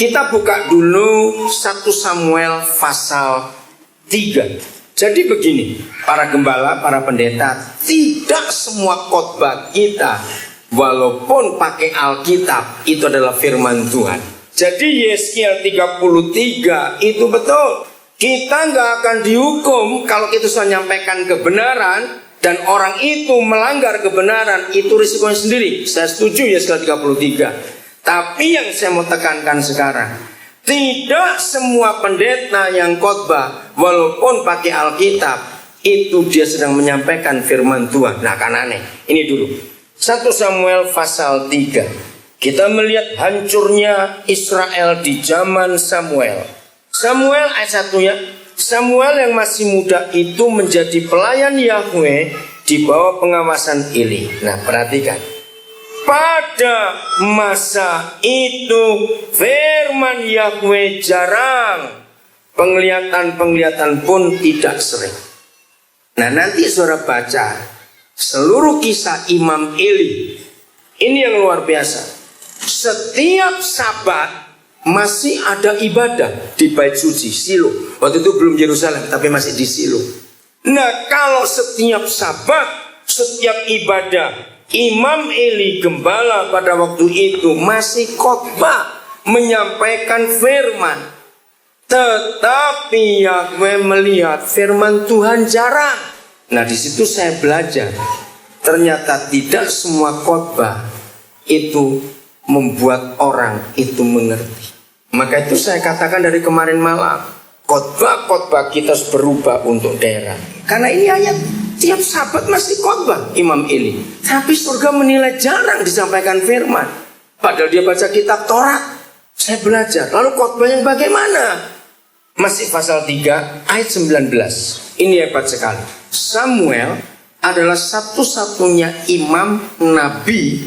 Kita buka dulu 1 Samuel pasal 3. Jadi begini, para gembala, para pendeta, tidak semua khotbah kita walaupun pakai Alkitab itu adalah firman Tuhan. Jadi Yeskiel 33 itu betul. Kita nggak akan dihukum kalau kita sudah menyampaikan kebenaran dan orang itu melanggar kebenaran, itu risikonya sendiri. Saya setuju Yeskiel 33. Tapi yang saya mau tekankan sekarang, tidak semua pendeta yang khotbah walaupun pakai Alkitab itu dia sedang menyampaikan firman Tuhan. Nah, kan aneh. Ini dulu 1 Samuel pasal 3. Kita melihat hancurnya Israel di zaman Samuel. Samuel ayat 1 ya. Samuel yang masih muda itu menjadi pelayan Yahweh di bawah pengawasan Eli. Nah, perhatikan. Pada masa itu firman Yahweh jarang, penglihatan pun tidak sering. Nah, nanti saudara baca seluruh kisah Imam Eli. Ini yang luar biasa. Setiap Sabat masih ada ibadah di Bait Suci Silo. Waktu itu belum Yerusalem, tapi masih di Silo. Nah, kalau setiap Sabat, setiap ibadah, Imam Eli gembala pada waktu itu masih khotbah menyampaikan firman. Tetapi Yahweh melihat firman Tuhan jarang. Nah, di situ saya belajar. Ternyata tidak semua khotbah itu membuat orang itu mengerti. Maka itu saya katakan dari kemarin malam, khotbah-khotbah kita harus berubah untuk daerah. Karena ini ayat tiap Sabat masih khotbah Imam Eli. Tapi surga menilai jarang disampaikan firman. Padahal dia baca kitab Taurat. Saya belajar. Lalu khotbah yang bagaimana? Masih pasal 3 ayat 19. Ini hebat sekali. Samuel adalah satu-satunya imam, nabi,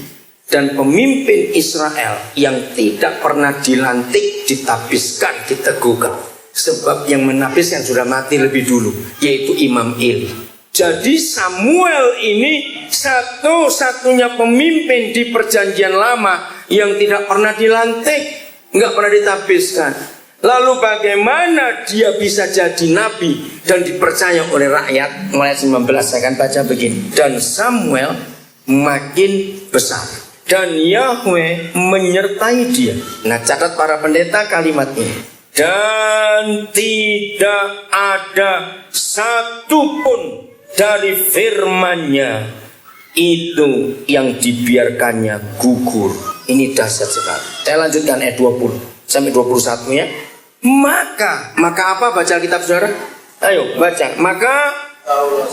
dan pemimpin Israel yang tidak pernah dilantik, ditabiskan, diteguhkan. Sebab yang menabiskan sudah mati lebih dulu, yaitu Imam Eli. Jadi Samuel ini satu-satunya pemimpin di perjanjian lama yang tidak pernah dilantik, nggak pernah ditabiskan. Lalu bagaimana dia bisa jadi nabi dan dipercaya oleh rakyat? Mulai 19 saya akan baca begini. Dan Samuel makin besar dan Yahweh menyertai dia. Nah, catat para pendeta kalimat ini. Dan tidak ada satupun dari firman-Nya itu yang dibiarkannya gugur. Ini dahsyat sekali. Saya lanjutkan ayat 20 sampai 21 ya. Maka apa baca Alkitab saudara? Ayo baca. Maka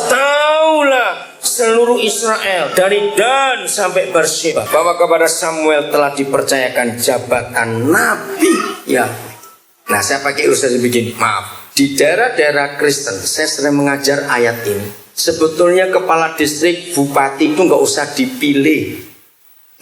taulah seluruh Israel dari Dan sampai Beersheba bahwa kepada Samuel telah dipercayakan jabatan nabi Yahweh. Nah, saya pakai ilustrasi begini. Maaf, di daerah-daerah Kristen saya sering mengajar ayat ini. Sebetulnya kepala distrik, bupati itu nggak usah dipilih,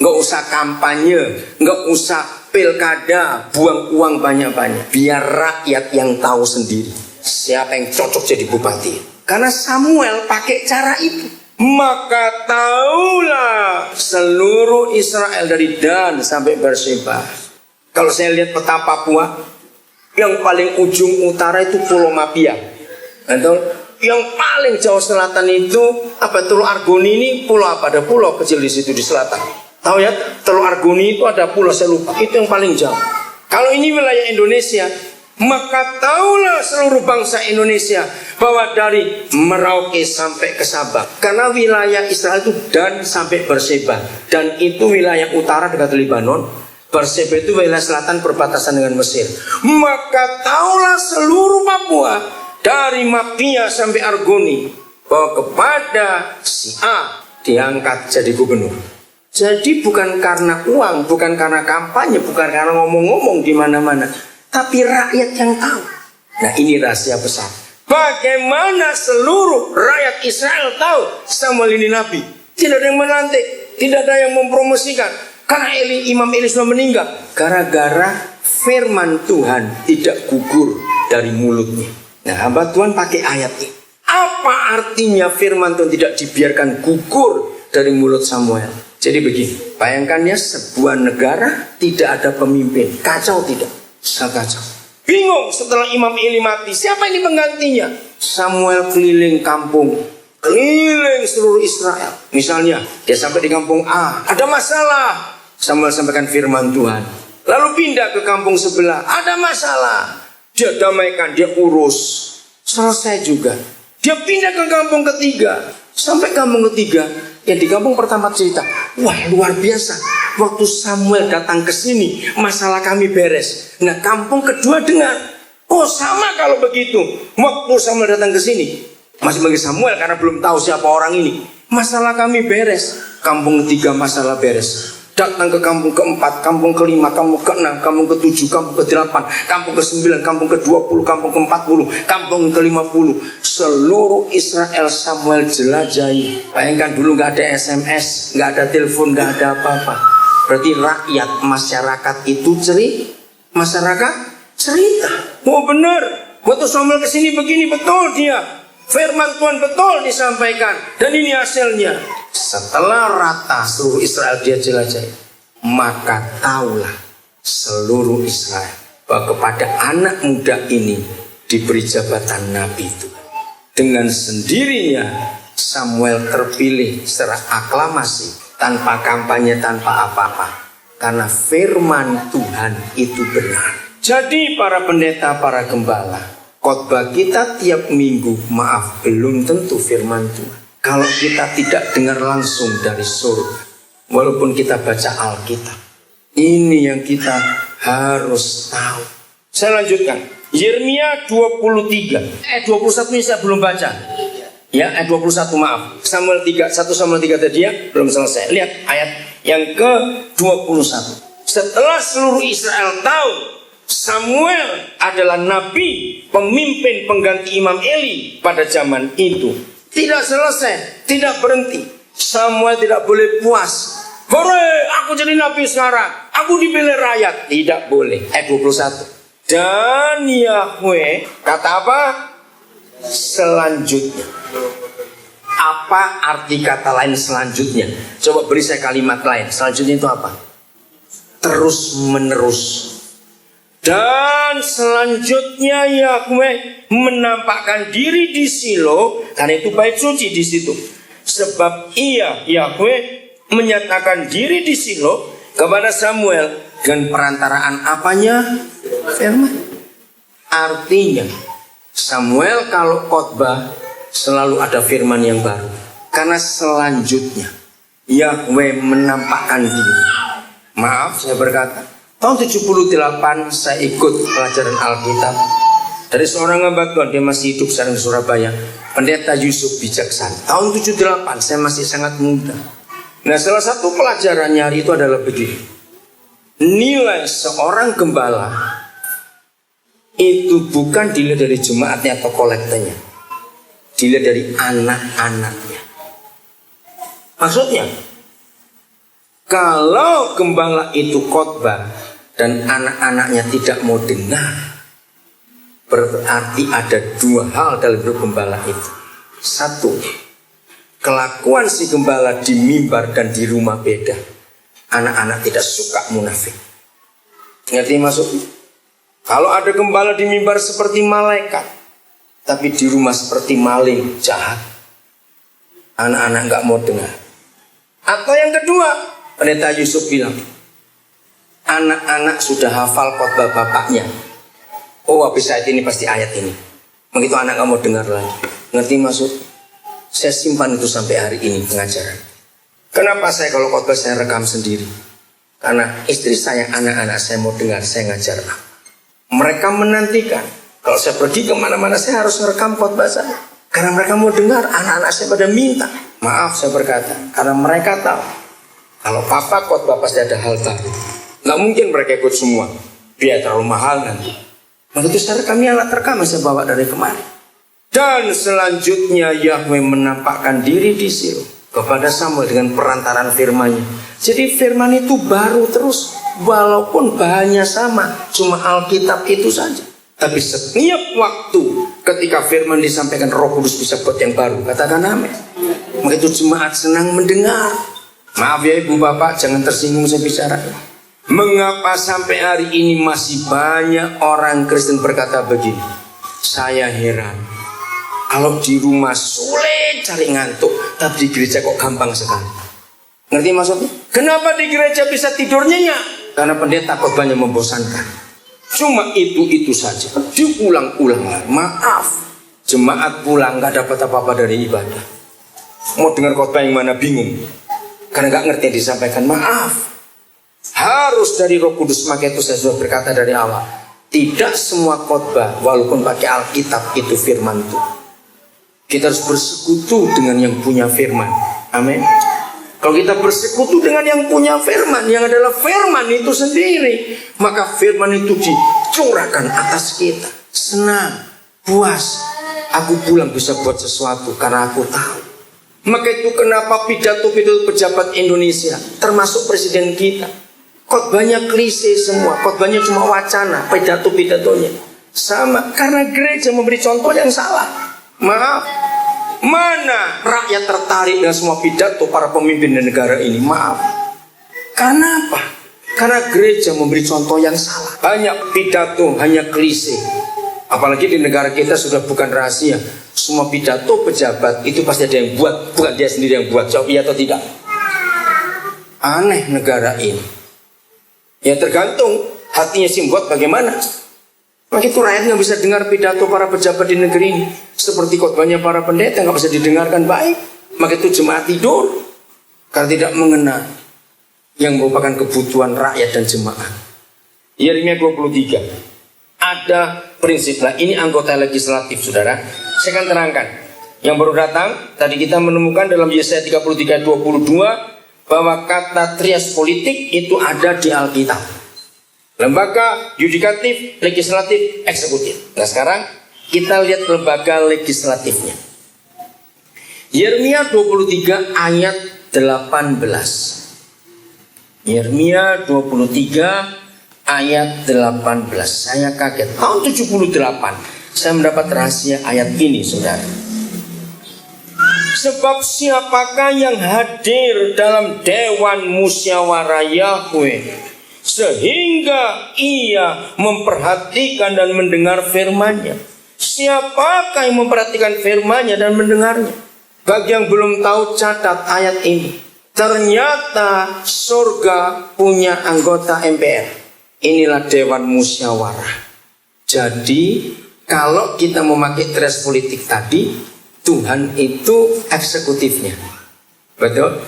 nggak usah kampanye, nggak usah pilkada, buang uang banyak-banyak. Biar rakyat yang tahu sendiri siapa yang cocok jadi bupati. Karena Samuel pakai cara itu. Maka taulah seluruh Israel dari Dan sampai Beersheba. Kalau saya lihat peta Papua, yang paling ujung utara itu Pulau Mapia. Atau yang paling jauh selatan itu apa? Teluk Argoni ini pulau apa? Ada pulau kecil di situ di selatan. Tahu ya, Teluk Argoni itu ada pulau, saya lupa. Itu yang paling jauh. Kalau ini wilayah Indonesia, maka taulah seluruh bangsa Indonesia bahwa dari Merauke sampai ke Sabah. Karena wilayah Israel itu Dan sampai Beersheba. Dan itu wilayah utara dekat Lebanon. Beersheba itu wilayah selatan perbatasan dengan Mesir. Maka taulah seluruh Papua dari Mapia sampai Argoni bahwa kepada si A diangkat jadi gubernur. Jadi bukan karena uang, bukan karena kampanye, bukan karena ngomong-ngomong di mana-mana, tapi rakyat yang tahu. Nah, ini rahasia besar. Bagaimana seluruh rakyat Israel tahu Samuel ini nabi? Tidak ada yang melantik, tidak ada yang mempromosikan. Karena Imam Eli sudah meninggal. Gara-gara firman Tuhan tidak gugur dari mulutnya. Nah, hamba Tuhan pakai ayat ini. Apa artinya firman Tuhan tidak dibiarkan gugur dari mulut Samuel? Jadi begini, bayangkan ya, sebuah negara tidak ada pemimpin, kacau tidak? kacau. Bingung setelah Imam Eli mati, siapa ini penggantinya? Samuel keliling kampung, keliling seluruh Israel. Misalnya dia sampai di kampung A, ada masalah, Samuel sampaikan firman Tuhan. Lalu pindah ke kampung sebelah, ada masalah, dia damaikan, dia urus, selesai juga. Dia pindah ke kampung ketiga, sampai kampung ketiga, yang di kampung pertama cerita, wah luar biasa, waktu Samuel datang ke sini, masalah kami beres. Nah kampung kedua dengar, oh sama kalau begitu, waktu Samuel datang ke sini, masih bagi Samuel karena belum tahu siapa orang ini, masalah kami beres. Kampung ketiga masalah beres. Datang ke kampung keempat, kampung kelima, kampung keenam, kampung ketujuh, kampung ke-8, kampung ke-9, kampung ke-20, kampung ke-40, kampung ke-50. Seluruh Israel Samuel jelajahi. Bayangkan dulu gak ada SMS, gak ada telepon, gak ada apa-apa. Berarti rakyat, masyarakat itu masyarakat cerita. Oh benar, waktu Samuel kesini begini, betul dia. Firman Tuhan betul disampaikan. Dan ini hasilnya. Setelah rata seluruh Israel dia jelajahi, maka taulah seluruh Israel bahwa kepada anak muda ini diberi jabatan nabi itu. Dengan sendirinya Samuel terpilih secara aklamasi, tanpa kampanye, tanpa apa-apa, karena firman Tuhan itu benar. Jadi para pendeta, para gembala, khotbah kita tiap minggu, maaf, belum tentu firman Tuhan. Kalau kita tidak dengar langsung dari surga, walaupun kita baca Alkitab, ini yang kita harus tahu. Saya lanjutkan. Yeremia 23. 21 ini saya belum baca. Ya, 21 maaf. Samuel 3, 1 Samuel 3 tadi ya, belum selesai. Lihat ayat yang ke-21. Setelah seluruh Israel tahu Samuel adalah nabi, pemimpin pengganti Imam Eli pada zaman itu. Tidak selesai, tidak berhenti. Samuel tidak boleh puas. Hore, aku jadi nabi sekarang, aku dipilih rakyat. Tidak boleh. 21. Dan Yahweh kata apa? Selanjutnya. Apa arti kata lain selanjutnya? Coba beri saya kalimat lain. Selanjutnya itu apa? Terus menerus. Dan selanjutnya Yahweh menampakkan diri di Silo, karena itu bait suci di situ. Sebab ia, Yahweh, menyatakan diri di Silo kepada Samuel dengan perantaraan apanya? Firman. Artinya Samuel kalau khotbah selalu ada firman yang baru, karena selanjutnya Yahweh menampakkan diri. Maaf saya berkata, tahun 78 saya ikut pelajaran Alkitab dari seorang hamba Tuhan, dia masih hidup sekarang di Surabaya, Pendeta Yusuf Bijaksana. Tahun 78 saya masih sangat muda. Nah salah satu pelajarannya hari itu adalah begini. Nilai seorang gembala itu bukan dilihat dari jemaatnya atau kolektanya, dilihat dari anak-anaknya. Maksudnya, kalau gembala itu khotbah dan anak-anaknya tidak mau dengar, berarti ada dua hal dalam hidup gembala itu. Satu, kelakuan si gembala di mimbar dan di rumah beda. Anak-anak tidak suka munafik. Ngerti maksudnya? Kalau ada gembala di mimbar seperti malaikat, tapi di rumah seperti maling jahat, anak-anak nggak mau dengar. Atau yang kedua, Pendeta Yusuf bilang, anak-anak sudah hafal khotbah bapaknya. Oh, habis ayat ini pasti ayat ini. Begitu anak nggak mau dengar lagi. Ngerti maksud? Saya simpan itu sampai hari ini pengajaran. Kenapa saya kalau khotbah saya rekam sendiri? Karena istri saya, anak-anak saya mau dengar saya ngajar apa. Mereka menantikan. Kalau saya pergi kemana-mana saya harus merekam khotbah saya. Karena mereka mau dengar, anak-anak saya pada minta. Maaf saya berkata, karena mereka tahu kalau papa khotbah pasti ada hal baru. Gak mungkin mereka ikut semua, biar terlalu mahal nanti. Maka itu saya kami alat rekam saya bawa dari kemarin. Dan selanjutnya Yahweh menampakkan diri di Silo kepada Samuel dengan perantaran firman-Nya. Jadi firman itu baru terus, walaupun bahannya sama, cuma Alkitab itu saja. Tapi setiap waktu ketika firman disampaikan, Roh Kudus bisa buat yang baru. Katakan amin. Maka itu jemaat senang mendengar. Maaf ya ibu bapak, jangan tersinggung saya bicara. Mengapa sampai hari ini masih banyak orang Kristen berkata begini? Saya heran, kalau di rumah sulit cari ngantuk, tapi di gereja kok gampang sekali. Ngerti maksudnya? Kenapa di gereja bisa tidur nyenyak? Karena pendeta khotbahnya membosankan. Cuma itu saja, diulang-ulang. Maaf, jemaat pulang gak dapat apa-apa dari ibadah. Mau dengar khotbah yang mana bingung, karena gak ngerti yang disampaikan. Maaf, harus dari Roh Kudus. Maka itu saya sudah berkata dari awal, tidak semua khotbah walaupun pakai Alkitab itu firman Tuhan. Kita harus bersekutu dengan yang punya firman. Amin. Kalau kita bersekutu dengan yang punya firman, yang adalah firman itu sendiri, maka firman itu dicurahkan atas kita. Senang, puas, aku pulang bisa buat sesuatu karena aku tahu. Maka itu kenapa pidato-pidato pejabat Indonesia, termasuk presiden kita, khotbahnya klise semua, khotbahnya cuma wacana, pidato-pidatonya sama, karena gereja memberi contoh yang salah. Maaf, mana rakyat tertarik dengan semua pidato para pemimpin di negara ini? Maaf. Karena apa? Karena gereja memberi contoh yang salah. Banyak pidato hanya klise. Apalagi di negara kita sudah bukan rahasia, semua pidato pejabat itu pasti ada yang buat, bukan dia sendiri yang buat. Jawab iya atau tidak? Aneh negara ini. Ya tergantung hatinya si buat bagaimana. Maka itu rakyat nggak bisa dengar pidato para pejabat di negeri ini. Seperti khotbahnya para pendeta nggak bisa didengarkan baik. Maka itu jemaat tidur karena tidak mengenal yang merupakan kebutuhan rakyat dan jemaat. Yeremia 23 ada prinsip lah. Ini anggota legislatif, saudara. Saya akan terangkan. Yang baru datang, tadi kita menemukan dalam Yesaya 33 ayat 22 bahwa kata trias politik itu ada di Alkitab. Lembaga yudikatif, legislatif, eksekutif. Nah sekarang kita lihat lembaga legislatifnya. Yeremia 23 ayat 18. Yeremia 23 ayat 18. Saya kaget. Tahun 78 saya mendapat rahasia ayat ini, saudara. Sebab siapakah yang hadir dalam dewan musyawarah Yahweh sehingga ia memperhatikan dan mendengar firman-Nya? Siapakah yang memperhatikan firman-Nya dan mendengarnya? Bagi yang belum tahu, catat ayat ini. Ternyata surga punya anggota MPR. Inilah dewan musyawarah. Jadi kalau kita memakai trias politik tadi, Tuhan itu eksekutifnya. Betul?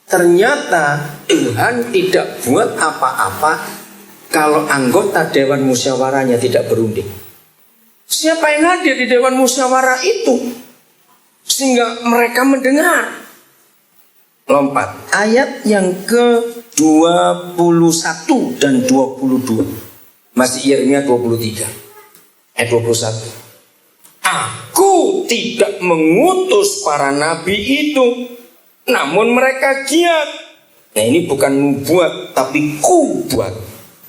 Ternyata Tuhan tidak buat apa-apa kalau anggota dewan musyawarahnya tidak berunding. Siapa yang hadir di dewan musyawarah itu sehingga mereka mendengar? Lompat ayat yang ke-21 dan 22. Masih Yeremia 23 ayat 21. Aku tidak mengutus para nabi itu, namun mereka giat. Nah ini bukan nubuat, tapi kubuat.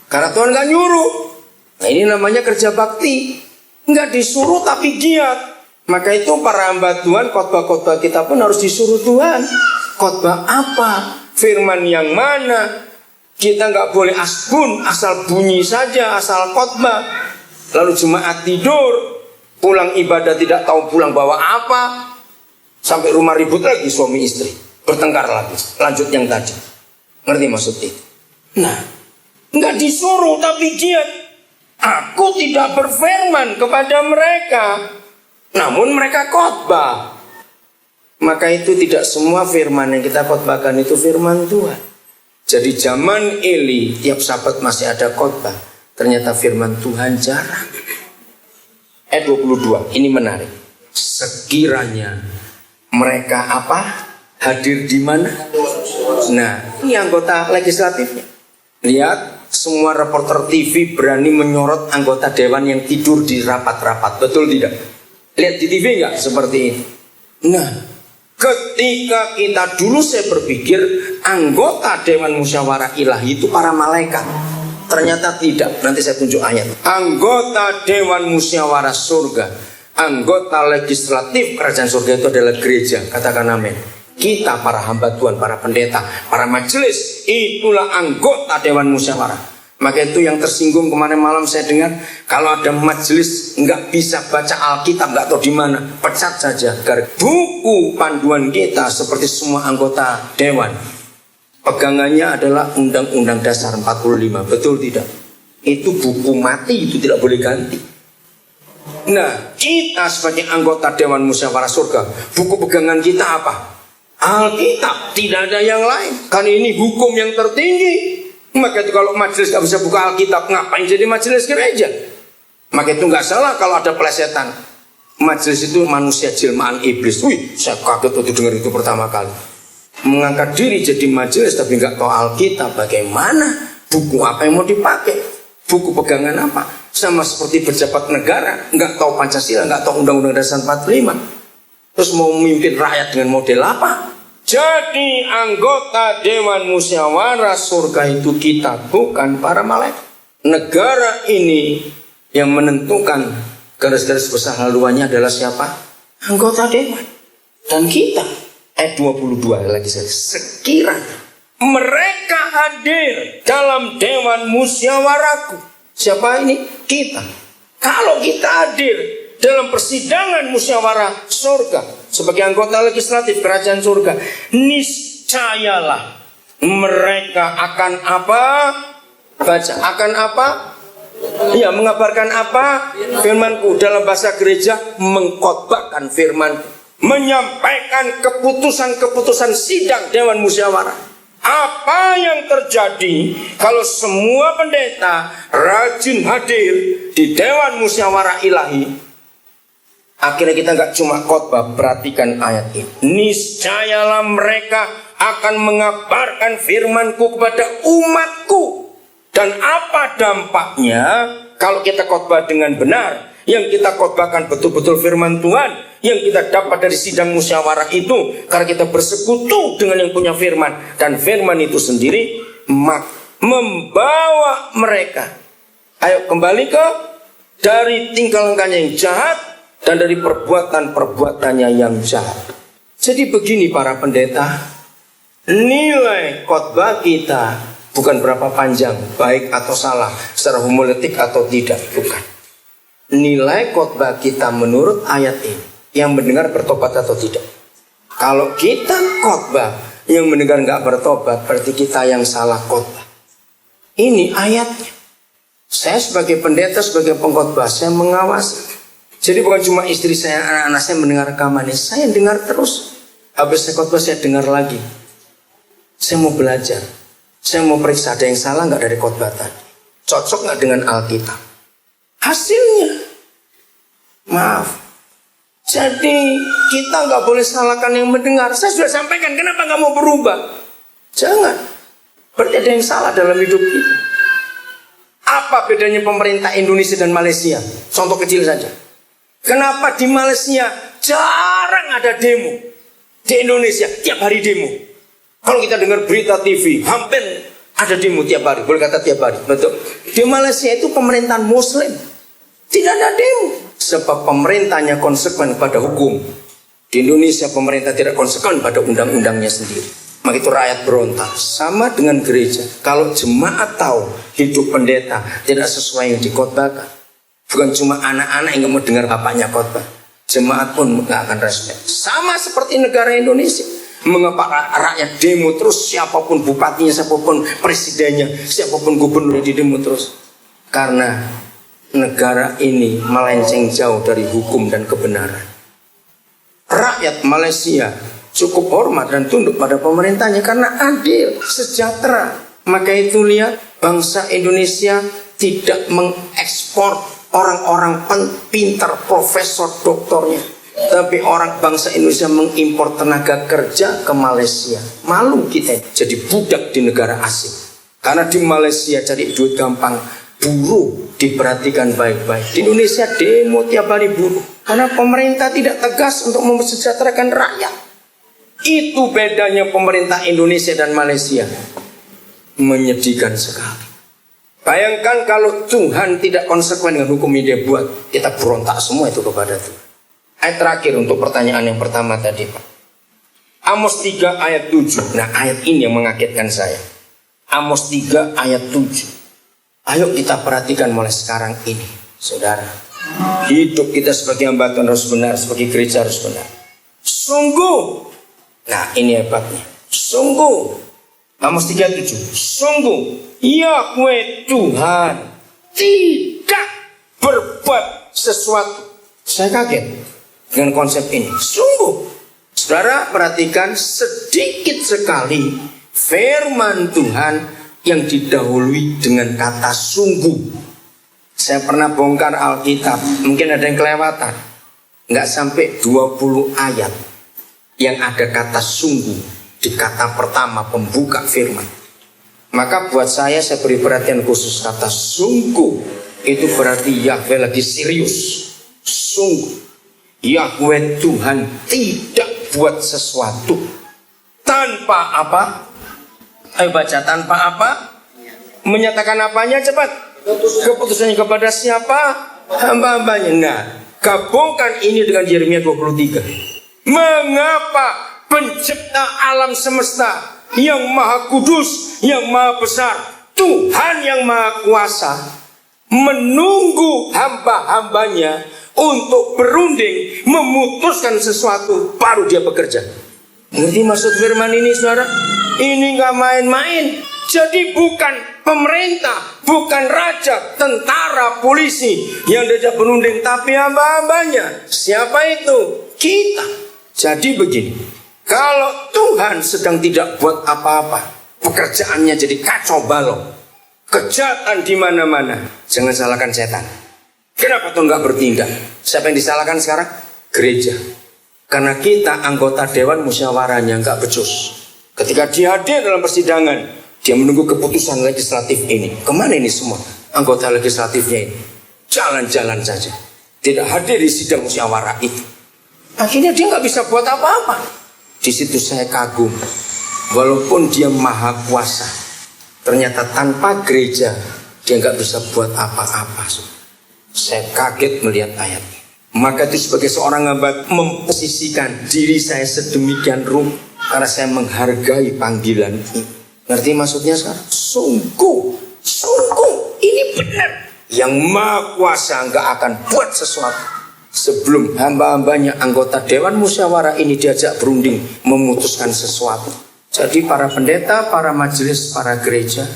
Karena Tuhan gak nyuruh. Nah ini namanya kerja bakti. Gak disuruh tapi giat. Maka itu para hamba Tuhan, khotbah-khotbah kita pun harus disuruh Tuhan. Khotbah apa? Firman yang mana? Kita gak boleh asbun, asal bunyi saja, asal khotbah. Lalu jemaat tidur, pulang ibadah tidak tahu pulang bawa apa. Sampai rumah ribut lagi suami istri, bertengkar lagi. Lanjut yang tadi. Ngerti maksud itu? Nah, nggak disuruh tapi giat. Aku tidak berfirman kepada mereka, namun mereka khotbah. Maka itu tidak semua firman yang kita khotbahkan itu firman Tuhan. Jadi zaman Eli tiap Sabat masih ada khotbah. Ternyata firman Tuhan jarang. Ayat 22 ini menarik. Sekiranya mereka apa? Hadir di mana? Nah, ini anggota legislatifnya. Lihat, semua reporter TV berani menyorot anggota dewan yang tidur di rapat-rapat. Betul tidak? Lihat di TV enggak seperti ini? Nah, ketika kita dulu saya berpikir anggota dewan musyawarah ilahi itu para malaikat. Ternyata tidak. Nanti saya tunjuk ayat. Anggota dewan musyawarah surga, anggota legislatif kerajaan surga itu adalah gereja. Katakan amin. Kita para hamba Tuhan, para pendeta, para majelis, itulah anggota Dewan Musyawarah. Maka itu yang tersinggung kemarin malam saya dengar, kalau ada majelis nggak bisa baca Alkitab, nggak tahu di mana, pecat saja. Karena buku panduan kita seperti semua anggota Dewan, pegangannya adalah Undang-Undang Dasar 45, betul tidak? Itu buku mati, itu tidak boleh ganti. Nah, kita sebagai anggota Dewan Musyawarah Surga, buku pegangan kita apa? Alkitab, tidak ada yang lain. Karena ini hukum yang tertinggi. Maka itu kalau majelis gak bisa buka Alkitab, ngapain jadi majelis gereja? Maka itu gak salah kalau ada pelesetan. Majelis itu manusia jelmaan iblis. Wih, saya kaget waktu dengar itu pertama kali. Mengangkat diri jadi majelis tapi gak tahu Alkitab. Bagaimana? Buku apa yang mau dipakai? Buku pegangan apa? Sama seperti pejabat negara, gak tahu Pancasila, gak tahu Undang-Undang Dasar 45. Terus mau memimpin rakyat dengan model apa? Jadi anggota Dewan Musyawarah Surga itu kita, bukan para malaikat. Negara ini yang menentukan garis-garis besar haluannya adalah siapa? Anggota Dewan. Dan kita, ayat 22 lagi saya. Sekiranya mereka hadir dalam Dewan Musyawarahku. Siapa ini? Kita. Kalau kita hadir dalam persidangan musyawarah surga sebagai anggota legislatif kerajaan surga, niscayalah mereka akan apa? Baca, akan apa? Ya, mengabarkan apa? Firmanku. Dalam bahasa gereja, mengkhotbahkan firman, menyampaikan keputusan-keputusan sidang Dewan Musyawarah. Apa yang terjadi kalau semua pendeta rajin hadir di Dewan Musyawarah Ilahi? Akhirnya kita gak cuma khotbah, perhatikan ayat ini. Niscayalah mereka akan mengabarkan firmanku kepada umatku. Dan apa dampaknya kalau kita khotbah dengan benar? Yang kita khotbahkan betul-betul firman Tuhan yang kita dapat dari sidang musyawarah itu, karena kita bersekutu dengan yang punya firman. Dan firman itu sendiri membawa mereka, ayo kembali ke dari tingkah lakunya yang jahat dan dari perbuatan-perbuatannya yang jahat. Jadi begini para pendeta, nilai khotbah kita bukan berapa panjang, baik atau salah, secara homiletik atau tidak, bukan. Nilai khotbah kita menurut ayat ini, yang mendengar bertobat atau tidak. Kalau kita khotbah yang mendengar nggak bertobat, berarti kita yang salah khotbah. Ini ayatnya. Saya sebagai pendeta, sebagai pengkhotbah, saya mengawasi. Jadi bukan cuma istri saya, anak-anak saya mendengar rekaman ini, saya dengar terus. Habis saya khotbah, saya dengar lagi. Saya mau belajar. Saya mau periksa ada yang salah nggak dari khotbah tadi. Cocok nggak dengan Alkitab. Hasilnya, maaf. Jadi kita nggak boleh salahkan yang mendengar. Saya sudah sampaikan, kenapa nggak mau berubah? Jangan. Berarti ada yang salah dalam hidup kita. Apa bedanya pemerintah Indonesia dan Malaysia? Contoh kecil saja. Kenapa di Malaysia jarang ada demo? Di Indonesia tiap hari demo. Kalau kita dengar berita TV, hampir ada demo tiap hari. Boleh kata tiap hari, betul. Di Malaysia itu pemerintahan Muslim, tidak ada demo. Sebab pemerintahnya konsekuen pada hukum. Di Indonesia pemerintah tidak konsekuen pada undang-undangnya sendiri. Maka itu rakyat berontak. Sama dengan gereja. Kalau jemaat tahu hidup pendeta tidak sesuai yang dikhotbahkan, bukan cuma anak-anak yang mau dengar bapaknya khotbah, jemaat pun nggak akan respect. Sama seperti negara Indonesia. Mengapa rakyat demo terus? Siapapun bupatinya, siapapun presidennya, siapapun gubernur di demo terus? Karena negara ini melenceng jauh dari hukum dan kebenaran. Rakyat Malaysia cukup hormat dan tunduk pada pemerintahnya karena adil, sejahtera. Maka itu lihat, bangsa Indonesia tidak mengekspor orang-orang pintar, profesor, doktornya. Tapi orang bangsa Indonesia mengimpor tenaga kerja ke Malaysia. Malu kita jadi budak di negara asing. Karena di Malaysia cari duit gampang, buruh diperhatikan baik-baik. Di Indonesia demo tiap hari buruh. Karena pemerintah tidak tegas untuk mesejahterakan rakyat. Itu bedanya pemerintah Indonesia dan Malaysia. Menyedihkan sekali. Bayangkan kalau Tuhan tidak konsekuen dengan hukum yang dia buat, kita berontak semua itu kepada Tuhan. Ayat terakhir untuk pertanyaan yang pertama tadi, Pak. Amos 3 ayat 7. Nah, ayat ini yang mengagetkan saya. Amos 3 ayat 7. Ayo kita perhatikan mulai sekarang ini, saudara. Hidup kita sebagai hamba Tuhan harus benar, sebagai gereja harus benar. Sungguh, nah ini hebatnya. Sungguh, Amos 3:7. Sungguh, Yahweh Tuhan tidak berbuat sesuatu. Saya kaget dengan konsep ini. Sungguh, saudara perhatikan, sedikit sekali firman Tuhan yang didahului dengan kata sungguh. Saya pernah bongkar Alkitab, mungkin ada yang kelewatan. Nggak sampai 20 ayat yang ada kata sungguh di kata pertama pembuka firman. Maka buat saya beri perhatian khusus kata sungguh. Itu berarti Yahweh lagi serius. Sungguh, Yahweh Tuhan tidak buat sesuatu tanpa apa? Ayo baca, tanpa apa? Menyatakan apanya cepat? Keputusannya kepada siapa? Hamba-hambanya. Nah, gabungkan ini dengan Yeremia 23. Mengapa pencipta alam semesta yang maha kudus, yang maha besar, Tuhan yang maha kuasa, menunggu hamba-hambanya untuk berunding memutuskan sesuatu baru dia bekerja? Ngerti maksud firman ini, saudara? Ini gak main-main. Jadi bukan pemerintah, bukan raja, tentara, polisi yang diajak berunding, tapi hamba-hambanya. Siapa itu? Kita. Jadi begini, kalau Tuhan sedang tidak buat apa-apa, pekerjaannya jadi kacau balau, kejahatan di mana-mana, jangan salahkan setan. Kenapa Tuhan nggak bertindak? Siapa yang disalahkan sekarang? Gereja. Karena kita anggota dewan musyawarahnya nggak becus. Ketika dia hadir dalam persidangan, dia menunggu keputusan legislatif ini. Kemana ini semua anggota legislatifnya ini? Jalan-jalan saja, tidak hadir di sidang musyawarah itu. Akhirnya dia nggak bisa buat apa-apa. Di situ saya kagum. Walaupun dia maha kuasa, ternyata tanpa gereja dia nggak bisa buat apa-apa. Saya kaget melihat ayat ini. Maka itu sebagai seorang hamba memposisikan diri saya sedemikian rupa karena saya menghargai panggilan ini. Ngerti maksudnya sekarang? Sungguh ini benar. Yang maha kuasa nggak akan buat sesuatu sebelum hamba-hambanya anggota dewan musyawarah ini diajak berunding memutuskan sesuatu. Jadi para pendeta, para majelis, para gereja,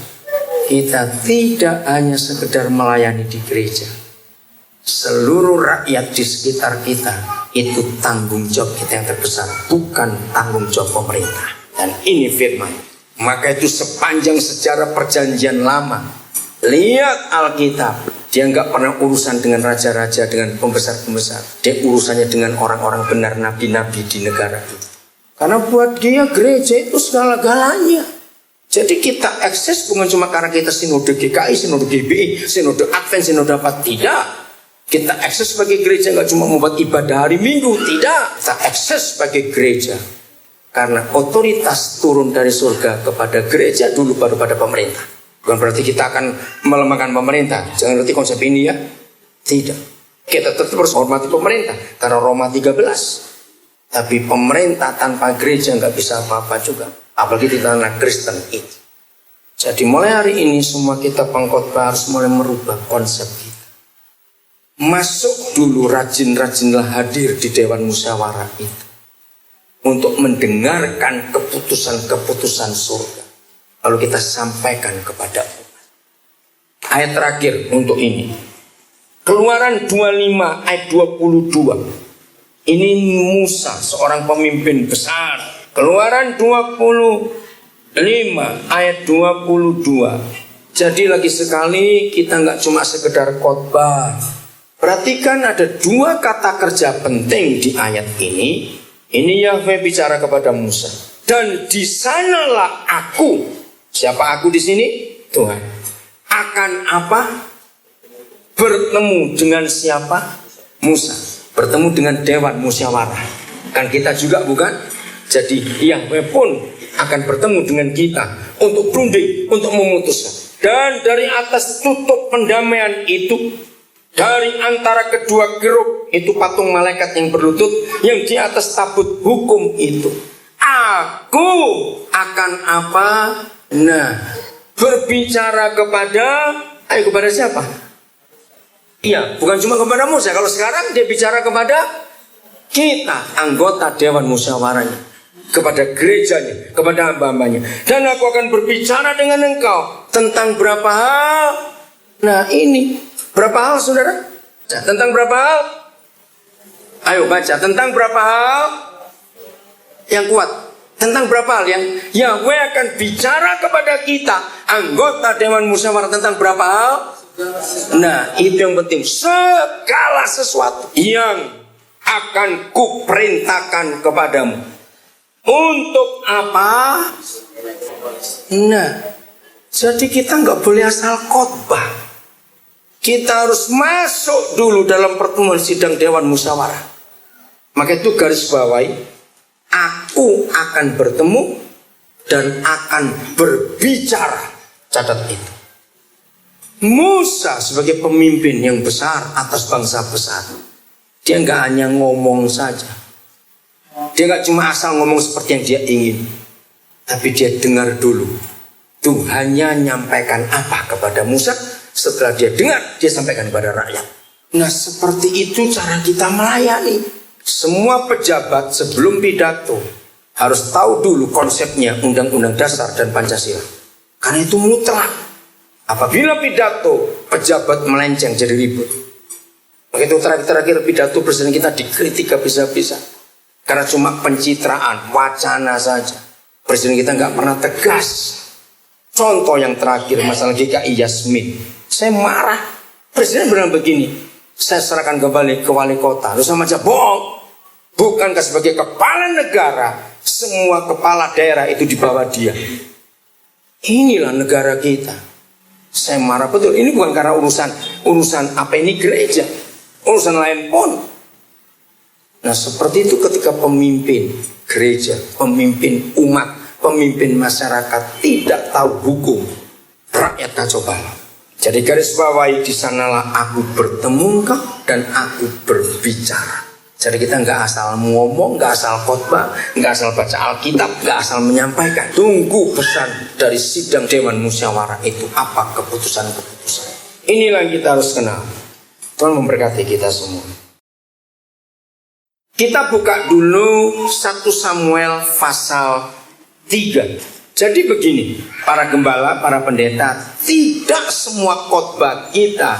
kita tidak hanya sekedar melayani di gereja. Seluruh rakyat di sekitar kita itu tanggung jawab kita yang terbesar, bukan tanggung jawab pemerintah. Dan ini firman. Maka itu sepanjang sejarah perjanjian lama, lihat Alkitab, dia nggak pernah urusan dengan raja-raja, dengan pembesar-pembesar. Dia urusannya dengan orang-orang benar, nabi-nabi di negara itu. Karena buat dia gereja itu segala-galanya. Jadi kita akses bukan cuma karena kita sinode GKI, sinode GBI, sinode Advent, sinode apa, tidak. Kita akses sebagai gereja nggak cuma membuat ibadah hari Minggu, tidak. Kita akses sebagai gereja karena otoritas turun dari surga kepada gereja dulu baru pada pemerintah. Bukan berarti kita akan melemahkan pemerintah. Jangan ngerti konsep ini ya. Tidak. Kita tetap harus hormati pemerintah karena Roma 13. Tapi pemerintah tanpa gereja nggak bisa apa-apa juga. Apalagi di tanah Kristen itu. Jadi mulai hari ini semua kita pengkhotbah harus mulai merubah konsep kita. Masuk dulu, rajin-rajinlah hadir di dewan musyawarah itu untuk mendengarkan keputusan-keputusan surga, lalu kita sampaikan kepada umat. Ayat terakhir untuk ini, Keluaran 25 ayat 22. Ini Musa, seorang pemimpin besar. Keluaran 25 ayat 22. Jadi lagi sekali kita nggak cuma sekedar khotbah. Perhatikan ada dua kata kerja penting di ayat ini. Ini Yahweh bicara kepada Musa. Dan di sanalah aku. Siapa aku di sini? Tuhan. Akan apa? Bertemu dengan siapa? Musa. Bertemu dengan dewan musyawarah. Kan kita juga bukan? Jadi Yahweh pun akan bertemu dengan kita untuk berunding, untuk memutuskan. Dan dari atas tutup pendamaian itu, dari antara kedua kerub itu patung malaikat yang berlutut, yang di atas tabut hukum itu, aku akan apa? Nah, berbicara kepada siapa? Iya, bukan cuma kepada Musa. Kalau sekarang dia bicara kepada kita, anggota Dewan Musyawarahnya, kepada gerejanya, kepada hamba-hambanya. Dan aku akan berbicara dengan engkau tentang berapa hal. Nah ini, berapa hal saudara? Tentang berapa hal? Ayo baca, tentang berapa hal? Yang kuat. Tentang berapa hal yang Yahweh akan bicara kepada kita, anggota Dewan Musyawarah, tentang berapa hal? Nah itu yang penting. Segala sesuatu yang akan kuperintahkan kepadamu. Untuk apa? Nah, jadi kita nggak boleh asal khotbah. Kita harus masuk dulu dalam pertemuan sidang Dewan Musyawarah. Maka itu garis bawahi, aku akan bertemu dan akan berbicara. Catat itu. Musa sebagai pemimpin yang besar atas bangsa besar, dia nggak hanya ngomong saja. Dia nggak cuma asal ngomong seperti yang dia ingin, tapi dia dengar dulu Tuhannya nyampaikan apa kepada Musa. Setelah dia dengar, dia sampaikan kepada rakyat. Nah seperti itu cara kita melayani. Semua pejabat sebelum pidato harus tahu dulu konsepnya Undang-Undang Dasar dan Pancasila, karena itu mutlak. Apabila pidato pejabat melenceng jadi ribut. Begitu terakhir pidato presiden kita dikritik habis-habisan karena cuma pencitraan, wacana saja. Presiden kita nggak pernah tegas. Contoh yang terakhir masalah GKI Yasmin, saya marah. Presiden bilang begini, saya serahkan kembali ke wali kota. Lu sama aja bohong. Bukankah sebagai kepala negara semua kepala daerah itu di bawah dia? Inilah negara kita. Saya marah betul. Ini bukan karena urusan apa ini gereja, urusan lain pun. Nah seperti itu ketika pemimpin gereja, pemimpin umat, pemimpin masyarakat tidak tahu hukum, rakyat kacau balau. Jadi garis bawahi, di sanalah aku bertemu engkau dan aku berbicara. Jadi kita nggak asal ngomong, nggak asal khotbah, nggak asal baca Alkitab, nggak asal menyampaikan. Tunggu pesan dari sidang Dewan Musyawarah itu apa keputusan-keputusan. Inilah yang kita harus kenal. Tuhan memberkati kita semua. Kita buka dulu 1 Samuel pasal 3. Jadi begini, para gembala, para pendeta, tidak semua khotbah kita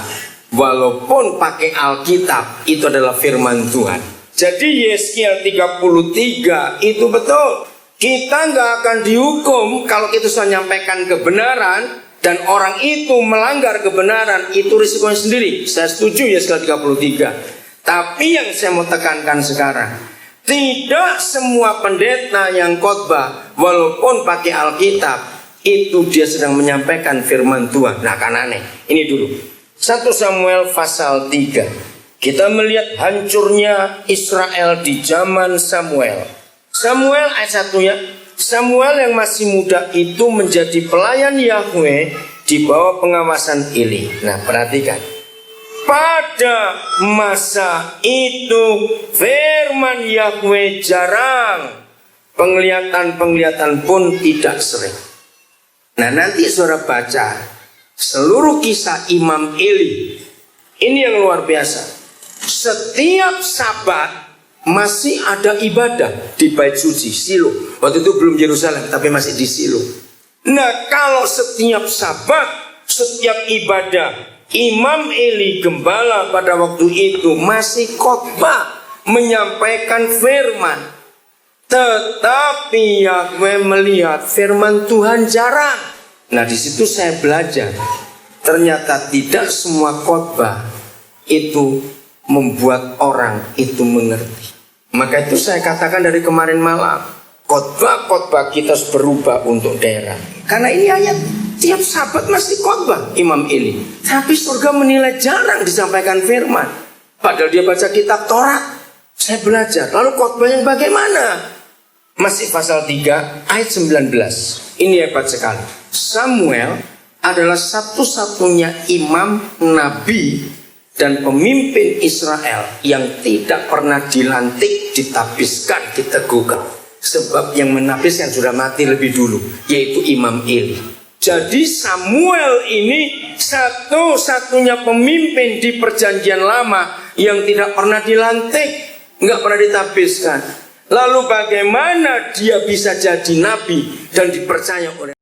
walaupun pakai Alkitab itu adalah firman Tuhan. Jadi Yeskiel 33 itu betul. Kita nggak akan dihukum kalau kita sudah menyampaikan kebenaran dan orang itu melanggar kebenaran, itu risikonya sendiri. Saya setuju Yeskiel 33. Tapi yang saya mau tekankan sekarang, tidak semua pendeta yang khotbah walaupun pakai Alkitab itu dia sedang menyampaikan firman Tuhan. Nah kan aneh. Ini dulu 1 Samuel pasal 3. Kita melihat hancurnya Israel di zaman Samuel. Samuel ayat 1 ya. Samuel yang masih muda itu menjadi pelayan Yahweh di bawah pengawasan Eli. Nah perhatikan. Pada masa itu firman Yahweh jarang. Penglihatan pun tidak sering. Nah nanti saudara baca seluruh kisah Imam Eli. Ini yang luar biasa. Setiap Sabat masih ada ibadah di Bait Suci Silo. Waktu itu belum Yerusalem tapi masih di Silo. Nah kalau setiap Sabat, setiap ibadah, Imam Eli gembala pada waktu itu masih khotbah menyampaikan firman. Tetapi Yahweh melihat firman Tuhan jarang. Nah di situ saya belajar. Ternyata tidak semua khotbah itu membuat orang itu mengerti. Maka itu saya katakan dari kemarin malam, khotbah-khotbah kita harus berubah untuk daerah. Karena ini ayat tiap Sabat masih khotbah Imam Eli. Tapi surga menilai jarang disampaikan firman. Padahal dia baca kitab Taurat. Saya belajar. Lalu khotbah yang bagaimana? Masih pasal 3 ayat 19. Ini hebat sekali. Samuel adalah satu-satunya imam, nabi, dan pemimpin Israel yang tidak pernah dilantik, ditabiskan, diteguhkan. Sebab yang menapiskan sudah mati lebih dulu, yaitu Imam Eli. Jadi Samuel ini satu-satunya pemimpin di perjanjian lama yang tidak pernah dilantik, nggak pernah ditapiskan. Lalu bagaimana dia bisa jadi nabi dan dipercaya oleh